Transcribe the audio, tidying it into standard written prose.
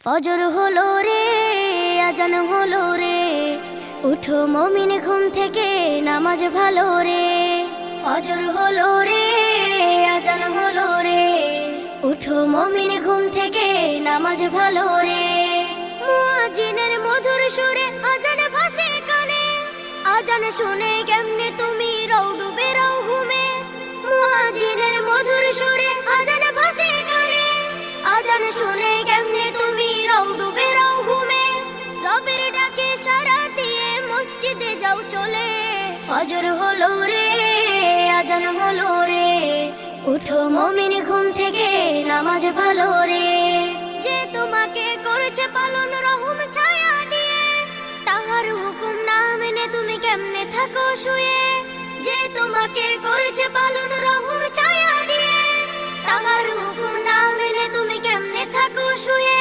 ফজর হলো রে, আজান হলো রে, উঠো মুমিন ঘুম থেকে, নামাজ ভালো রে। ফজর হলো রে, আজান হলো রে, উঠো মুমিন ঘুম থেকে, নামাজ ভালো রে। মুয়াজ্জিনের মধুর সুরে আজান ভাসে কানে, আজান শুনে কেমনে তুমি রও ডুবে রও ঘুমে। মুয়াজ্জিনের মধুর সুরে আজান ভাসে কানে, আজান শুনে কেমনে তুমি রও ডুবে রও ঘুমে। রবের ডাকে সাড়া দিয়ে মসজিদে যাও চলে। ফজর হলো রে, আজান হলো রে, উঠো মুমিন ঘুম থেকে, নামাজ ভালো রে। যে তোমাকে করেছে পালন রহম ছায়া দিয়ে, তাহার হুকুম না মেনে তুমি কেমনে থাকো শুয়ে। যে তোমাকে করেছে পালন রহম ছায়া দিয়ে, তাহার হুকুম না মেনে তুমি কেমনে থাকো শুয়ে।